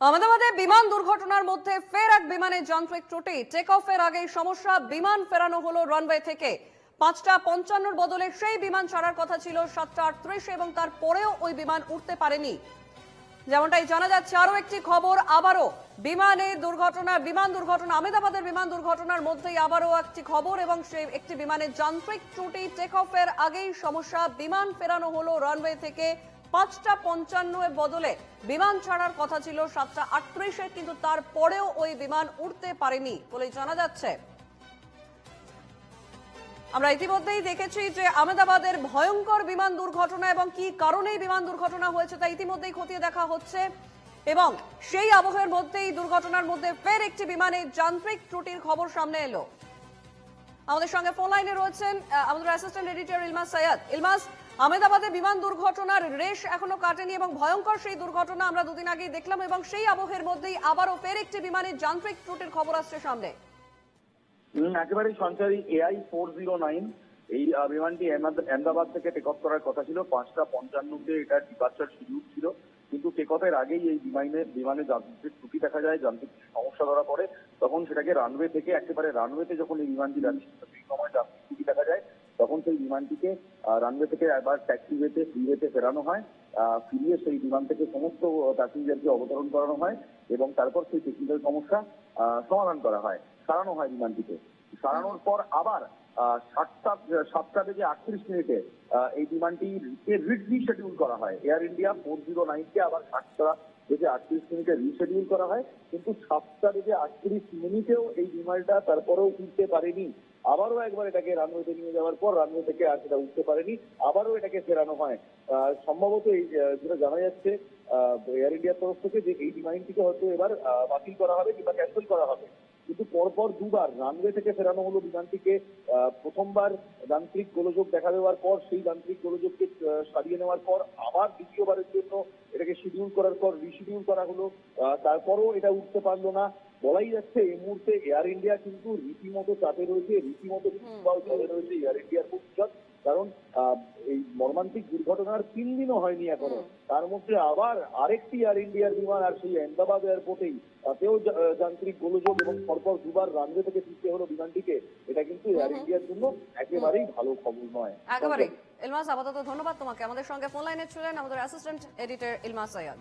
আহমেদাবাদে বিমান দুর্ঘটনার মধ্যে ফের এক বিমানের যান্ত্রিক ত্রুটি। টেক অফের আগেই সমস্যা, বিমান ফেরানো হলো রানওয়ে থেকে। ৫:৫৫ বদলে সেই বিমান ছাড়ার কথা ছিল ৭:৩৮ এবং তারপরেও ওই বিমান উঠতে পারেনি। যেমনটাই জানা যাচ্ছে, আরো একটি খবর, আবারও বিমান দুর্ঘটনা আহমেদাবাদের বিমান দুর্ঘটনার মধ্যেই আবারও একটি খবর এবং সেই একটি বিমানের যান্ত্রিক ত্রুটি। টেক অফের আগেই সমস্যা, বিমান ফেরানো হলো রানওয়ে থেকে। ৫:৫৫ বদলে বিমান ছাড়ার কথা ছিল ৭:৩৮, কিন্তু তারপরেও ওই বিমান উঠতে পারেনি বলেই জানা যাচ্ছে। আমরা ইতিমধ্যেই দেখেছি যে আহমেদাবাদের ভয়ঙ্কর বিমান দুর্ঘটনা এবং কি কারণে বিমান দুর্ঘটনা হয়েছে তা ইতিমধ্যেই খতিয়ে দেখা হচ্ছে, এবং সেই আবহের মধ্যেই দুর্ঘটনার মধ্যে ফের একটি বিমানে যান্ত্রিক ত্রুটির খবর সামনে এলো। আমাদের সঙ্গে ফোন লাইনে রয়েছেন আমাদের অ্যাসিস্ট্যান্ট এডিটর ইলমাস সৈয়দ। ইলমাস, আহমেদাবাদে বিমান দুর্ঘটনার রেশ এখনো কাটেনি এবং ভয়ঙ্কর সেই দুর্ঘটনা আমরা দুদিন আগেই দেখলাম, এবং সেই আবহের মধ্যেই আবারও ফের একটি বিমানের যান্ত্রিক ত্রুটির খবর আসছে সামনে। একেবারে সঞ্চারী AI-409 এই বিমানটি আহমেদাবাদ থেকে টেক অফ করার কথা ছিল ৫:৫৫ এটা ডিপার্চার শিডিউল ছিল, কিন্তু টেক অফের আগেই এই বিমানে যান্ত্রিক ত্রুটি দেখা যায়, যান্ত্রিক সমস্যা ধরা পড়ে। তখন সেটাকে রানওয়ে থেকে একেবারে রানওয়েতে যখন এই বিমানটি যাচ্ছিল সেই সময় যান্ত্রিক ত্রুটি দেখা যায়। তখন সেই বিমানটিকে রানওয়ে থেকে আবার ট্যাক্সিওয়েতে ফ্রিওয়েতে ফেরানো হয়। ফিরিয়ে সেই বিমান থেকে সমস্ত প্যাসেঞ্জারকে অবতরণ করানো হয় এবং তারপর সেই টেকনিক্যাল সমস্যা সমাধান করা হয়, সারানো হয় বিমানটিকে। সারানোর পর আবার 7:38 এই বিমানটিকে রিশিডিউল করা হয়। এয়ার ইন্ডিয়া 409 আবার 7:38 রিশিডিউল করা হয়, কিন্তু 7:38 এই বিমানটা তারপরেও উঠতে পারেনি। আবারও একবার এটাকে রানওয়েতে নিয়ে যাওয়ার পর রানওয়ে থেকে আর সেটা উঠতে পারেনি, আবারও এটাকে ফেরানো হয়। সম্ভবত এই যেটা জানা যাচ্ছে এয়ার ইন্ডিয়ার তরফ থেকে যে এই বিমানটিকে হয়তো এবার বাতিল করা হবে কিংবা ক্যান্সেল করা হবে। কিন্তু পরপর দুবার রানওয়ে থেকে ফেরানো হলো বিমানটিকে। প্রথমবার যান্ত্রিক গোলযোগ দেখা দেওয়ার পর সেই যান্ত্রিক গোলযোগকে সারিয়ে নেওয়ার পর আবার দ্বিতীয়বারের জন্য এটাকে শিডিউল করার পর রিশিডিউল করা হলো, তারপরও এটা উঠতে পারলো না। বলাই যাচ্ছে এই মুহূর্তে এয়ার ইন্ডিয়া কিন্তু রীতিমতো চাপে রয়েছে, রীতিমতো চাপে রয়েছে এয়ার ইন্ডিয়ার ভবিষ্যৎ। কারণ এই মর্মান্তিক দুর্ঘটনার 3 দিনও হয়নি এখনো, তার মধ্যে আবার আরেকটি এয়ার ইন্ডিয়ার বিমান আর সেই আহমেদাবাদ এয়ারপোর্টেই তাতেও যান্ত্রিক গোলযোগ এবং পরপর দুবার রানওয়ে থেকে ফিরতে হলো বিমানটিকে। এটা কিন্তু এয়ার ইন্ডিয়ার জন্য একেবারেই ভালো খবর নয়। একেবারেই। ইলমাস, আপাতত ধন্যবাদ তোমাকে। আমাদের সঙ্গে ফোন লাইনে ছিলেন আমাদের অ্যাসিস্ট্যান্ট এডিটর ইলমাস সৈয়দ।